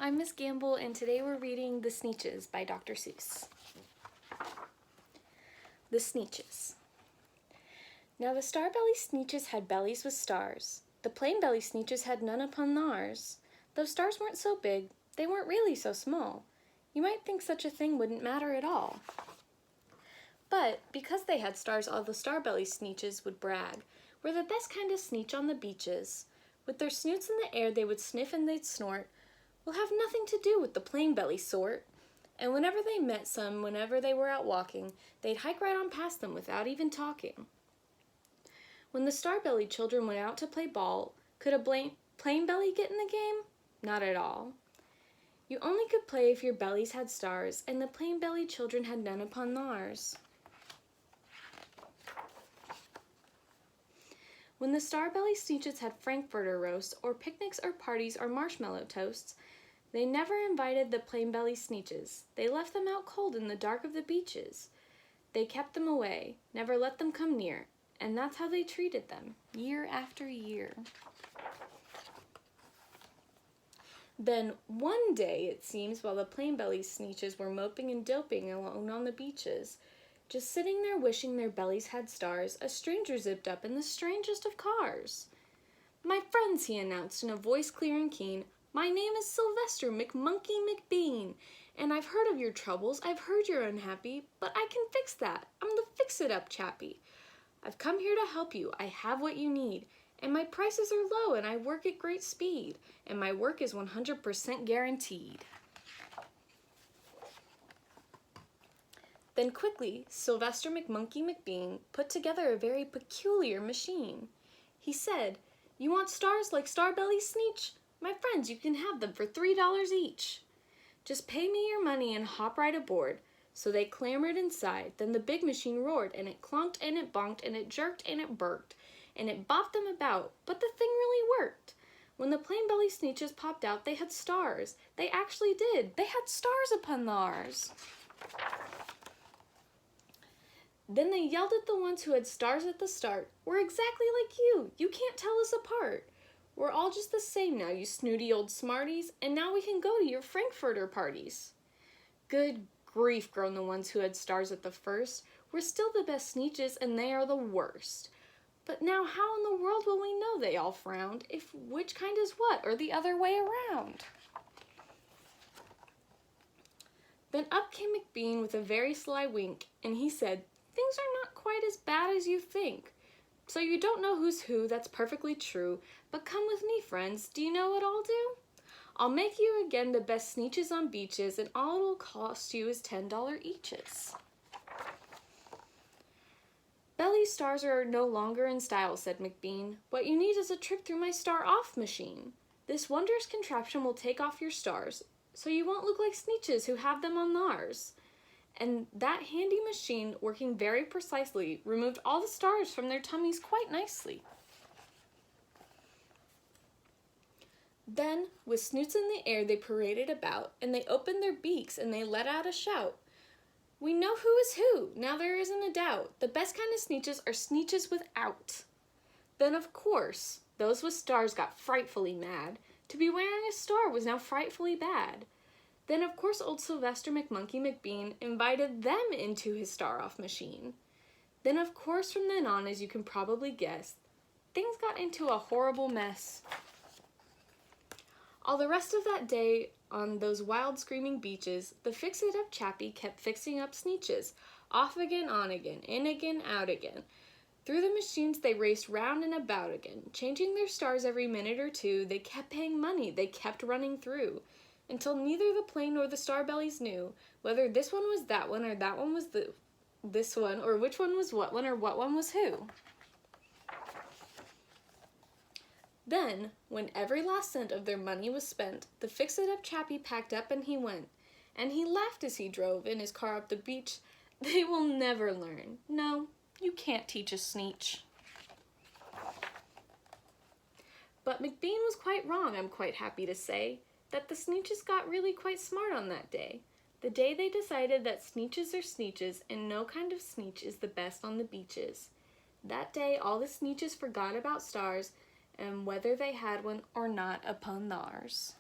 I'm Miss Gamble, and today we're reading The Sneetches by Dr. Seuss. The Sneetches. Now the star-belly Sneetches had bellies with stars. The plain-belly Sneetches had none upon theirs. Those stars weren't so big, they weren't really so small. You might think such a thing wouldn't matter at all. But, because they had stars, all the star-belly Sneetches would brag. We're the best kind of Sneetch on the beaches. With their snoots in the air they would sniff and they'd snort. We'll have nothing to do with the plain-belly sort. And whenever they met some, whenever they were out walking, they'd hike right on past them without even talking. When the star-belly children went out to play ball, could a plain-belly get in the game? Not at all. You only could play if your bellies had stars, and the plain-belly children had none upon theirs. When the star-belly Sneetches had frankfurter roasts, or picnics or parties or marshmallow toasts, they never invited the plain-belly Sneetches. They left them out cold in the dark of the beaches. They kept them away, never let them come near, and that's how they treated them, year after year. Then, one day, it seems, while the plain-belly Sneetches were moping and doping alone on the beaches, just sitting there wishing their bellies had stars, a stranger zipped up in the strangest of cars. "My friends," he announced in a voice clear and keen, "my name is Sylvester McMonkey McBean, and I've heard of your troubles, I've heard you're unhappy, but I can fix that, I'm the fix-it-up chappie. I've come here to help you, I have what you need, and my prices are low and I work at great speed, and my work is 100% guaranteed." Then quickly, Sylvester McMonkey McBean put together a very peculiar machine. He said, "You want stars like Starbelly Sneetch? My friends, you can have them for $3 each. Just pay me your money and hop right aboard." So they clamored inside, then the big machine roared, and it clonked and it bonked and it jerked and it burked, and it bopped them about, but the thing really worked. When the plain-belly Sneetches popped out, they had stars. They actually did. They had stars upon theirs. Then they yelled at the ones who had stars at the start, "We're exactly like you. You can't tell us apart. We're all just the same now, you snooty old smarties, and now we can go to your frankfurter parties." "Good grief," groaned the ones who had stars at the first. "We're still the best Sneetches, and they are the worst." "But now how in the world will we know," they all frowned, "if which kind is what, or the other way around?" Then up came McBean with a very sly wink, and he said, "Things are not quite as bad as you think. So you don't know who's who, that's perfectly true, but come with me, friends, do you know what I'll do? I'll make you again the best Sneetches on beaches, and all it'll cost you is $10 eaches." "Belly stars are no longer in style," said McBean. "What you need is a trip through my star-off machine. This wondrous contraption will take off your stars, so you won't look like Sneetches who have them on theirs." And that handy machine, working very precisely, removed all the stars from their tummies quite nicely. Then, with snoots in the air, they paraded about, and they opened their beaks, and they let out a shout. "We know who is who, now there isn't a doubt. The best kind of Sneetches are Sneetches without." Then, of course, those with stars got frightfully mad. To be wearing a star was now frightfully bad. Then, of course, old Sylvester McMonkey McBean invited them into his star-off machine. Then, of course, from then on, as you can probably guess, things got into a horrible mess. All the rest of that day, on those wild screaming beaches, the fix-it-up chappie kept fixing up Sneetches, off again, on again, in again, out again. Through the machines they raced round and about again, changing their stars every minute or two. They kept paying money, they kept running through, until neither the plain nor the star-bellies knew whether this one was that one, or that one was this one, or which one was what one, or what one was who. Then, when every last cent of their money was spent, the fix-it-up chappie packed up and he went, and he laughed as he drove in his car up the beach. They will never learn. No, you can't teach a Sneetch. But McBean was quite wrong, I'm quite happy to say, that the Sneetches got really quite smart on that day. The day they decided that Sneetches are Sneetches, and no kind of Sneetch is the best on the beaches. That day all the Sneetches forgot about stars, and whether they had one or not upon theirs.